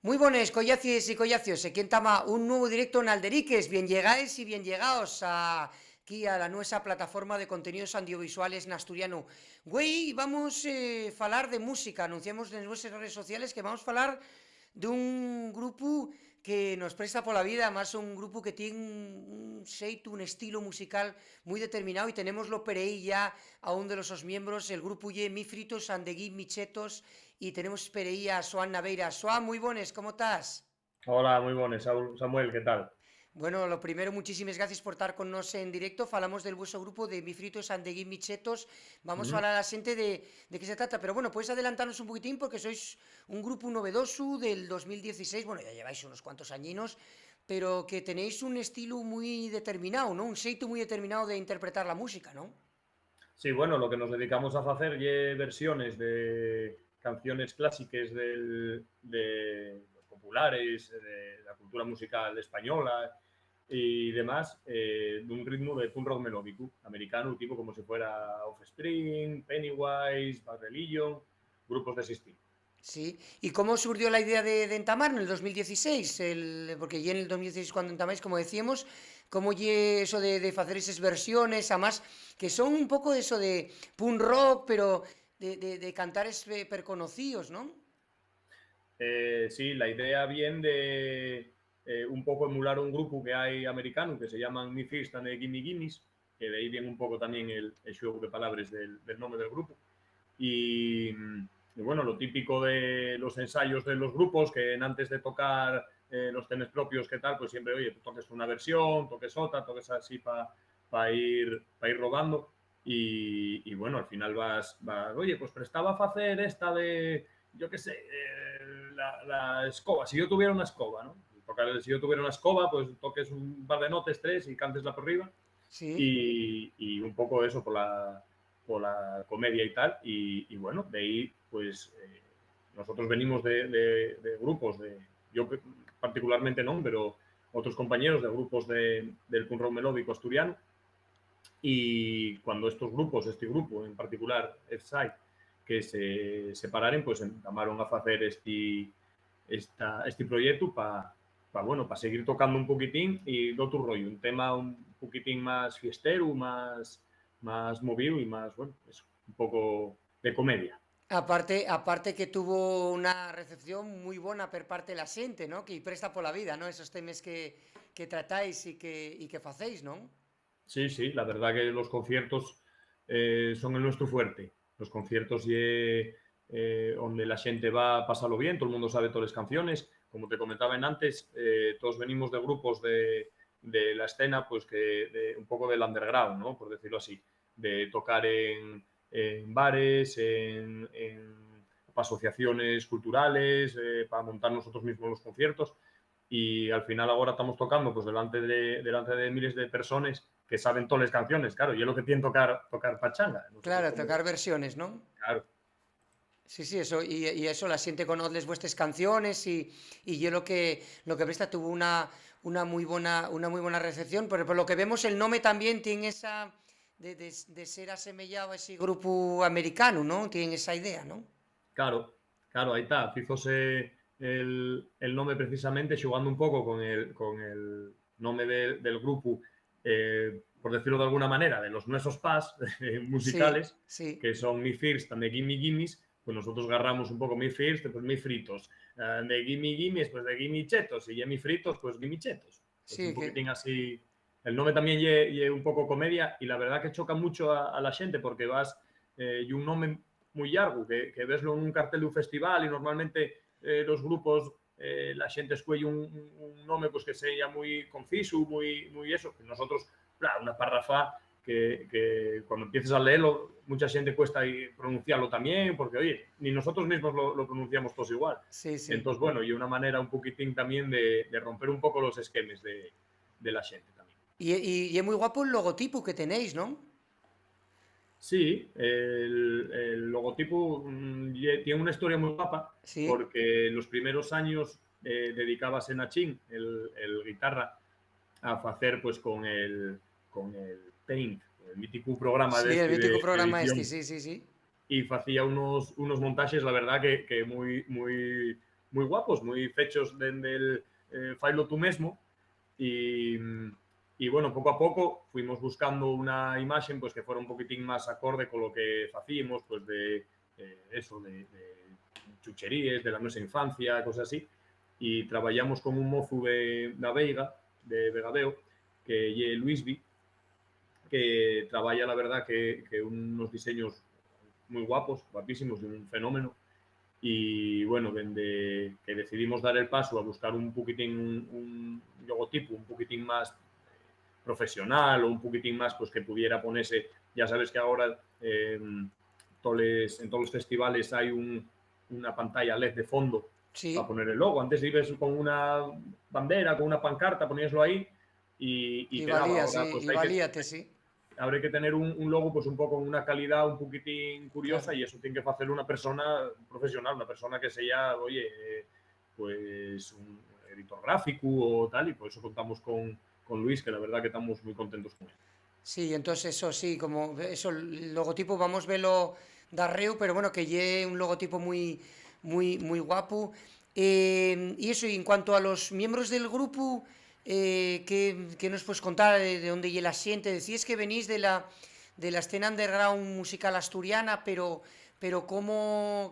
Muy buenas, collacies y collacios. Aquí estamos un nuevo directo en Alderiques. Bien llegáis y bien llegados aquí a la nuestra plataforma de contenidos audiovisuales en asturiano. Güey, vamos a falar de música. Anunciamos en nuestras redes sociales que vamos a falar de un grupo que nos presta por la vida, además un grupo que tiene un xeito, un estilo musical muy determinado y tenemoslo per aí ya a un de los sus miembros, el grupo ye Mi Fritos and the Give Me Chetos y tenemos per aí a Soan Naveira. Soan, muy bones, ¿cómo estás? Hola, muy buenas, Samuel, ¿qué tal? Bueno, lo primero, muchísimas gracias por estar con nos en directo. Falamos del vuestro grupo de Mi Fritos and the Give Me Chetos. Vamos a Ujú. hablar a la gente de qué se trata. Pero bueno, puedes adelantarnos un poquitín porque sois un grupo novedoso del 2016. Bueno, ya lleváis unos cuantos añinos, pero que tenéis un estilo muy determinado, ¿no? Un xeito muy determinado de interpretar la música, ¿no? Sí, bueno, lo que nos dedicamos a hacer es versiones de canciones clásicas de los populares, de la cultura musical española y demás, de un ritmo de punk rock melódico americano, tipo como si fuera Offspring, Pennywise, Bad Religion, grupos de ese estilo. Sí. ¿Y cómo surgió la idea de entamar en el 2016? Porque ya en el 2016 cuando entamáis, como decíamos, ¿cómo lle eso de hacer esas versiones, además, que son un poco eso de punk rock, pero de cantares perconocidos, ¿no? Sí, la idea bien de un poco emular un grupo que hay americano que se llaman Me First and the Gimme Gimmes, que de ahí viene un poco también el juego de palabras del nombre del grupo. Y bueno, lo típico de los ensayos de los grupos, que antes de tocar los temas propios, ¿qué tal? Pues siempre, oye, toques una versión, toques otra, toques así para ir robando. Y bueno, al final vas, oye, pues prestaba a hacer esta de, yo qué sé, la escoba. Si yo tuviera una escoba, ¿no? Si yo tuviera una escoba, pues toques un par de notas, tres, y cantesla por arriba. Sí. Y un poco eso por la comedia y tal. Y bueno, de ahí, pues nosotros venimos de grupos, yo particularmente no, pero otros compañeros de grupos del punk rock melódico asturiano. Y cuando estos grupos, este grupo en particular, F-Side, que se separaren, pues llamaron a hacer este proyecto bueno, para seguir tocando un poquitín y de otro rollo, un tema un poquitín más fiestero, más movido y más, bueno, eso, un poco de comedia. Aparte que tuvo una recepción muy buena por parte de la gente, ¿no? Que presta por la vida, ¿no? Esos temas que tratáis y que facéis, ¿no? Sí, sí, la verdad que los conciertos son el nuestro fuerte. Los conciertos donde la gente va a pasarlo bien, todo el mundo sabe todas las canciones. Como te comentaba antes, todos venimos de grupos de la escena, pues que un poco del underground, ¿no? Por decirlo así, de tocar en bares, para asociaciones culturales, para montar nosotros mismos los conciertos. Y al final ahora estamos tocando pues delante de miles de personas que saben todas las canciones, claro, y es lo que tienen tocar pachanga. Nosotros Claro, como, tocar versiones, ¿no? claro, Sí, sí, eso, y eso, la siente conoces vuestras canciones y yo lo que presta tuvo una muy buena recepción, pero por lo que vemos el nombre también tiene esa de ser asemejado a ese grupo americano, ¿no? Tiene esa idea, ¿no? claro, ahí está, fíjose el nombre precisamente jugando un poco con el nombre del grupo, por decirlo de alguna manera, de los nuestros pas Sí, musicales, sí, que son Mi First and the Gimme Gimmes, pues nosotros agarramos un poco Mi First, pues Mi Fritos, de Gimme Gimmes, pues de Gimme Chetos, y ya Mi Fritos, pues Gimme Chetos. Pues un sí, poquitín así. El nombre también es un poco comedia y la verdad que choca mucho a la gente porque y un nombre muy largo, que veslo en un cartel de un festival y normalmente los grupos, la gente escuelle un nombre pues que sea muy conciso, muy eso, que nosotros, claro, una párrafa que cuando empieces a leerlo, mucha gente cuesta pronunciarlo también, porque, oye, ni nosotros mismos lo pronunciamos todos igual. sí, sí. Entonces, bueno, y una manera un poquitín también de romper un poco los esquemas de la gente también. Y es muy guapo el logotipo que tenéis, ¿no? Sí, el logotipo tiene una historia muy guapa Sí, porque los primeros años dedicabas en Nachín, el guitarra, a hacer pues con el Paint, el mítico programa de sí, el este mítico de programa este, edición, sí, sí, sí. y hacía unos montajes, la verdad, que muy, muy, moi guapos, moi fechos dende el failo tú mesmo, e bueno, pouco a pouco fuimos buscando unha imaxe pues, que fora un poquitín máis acorde co lo que facíamos, pues, de eso, de chucherías, de la nosa infancia, cosas así, e traballamos con un mozo da Veiga, de Vegadeo, que lle Luisbi, que traballa, la verdad, que unos diseños moi guapos, guapísimos, de un fenómeno. Y bueno, dende que decidimos dar el paso a buscar un poquitín un logotipo un poquitín más profesional o un poquitín más pues que pudiera ponerse, ya sabes que ahora en todos los festivales hay una pantalla LED de fondo para Sí, poner el logo. Antes ibas con una bandera, con una pancarta, poníaslo ahí y y quedaba. valía, Ahora sí, pues y valíate, sí. habrá que tener un logo pues un poco con una calidad un poquitín curiosa Claro. y eso tiene que hacer una persona profesional, una persona que sea, oye, pues un editor gráfico o tal, y por eso contamos con Luis, que la verdad que estamos muy contentos con él. Sí, entonces eso sí, como eso, el logotipo, vamos verlo darreu, pero bueno, que lleve un logotipo muy guapo. Y eso, y en cuanto a los miembros del grupo, ¿qué nos puedes contar de dónde y la siente? Decís que venís de la escena underground musical asturiana, pero ¿cómo,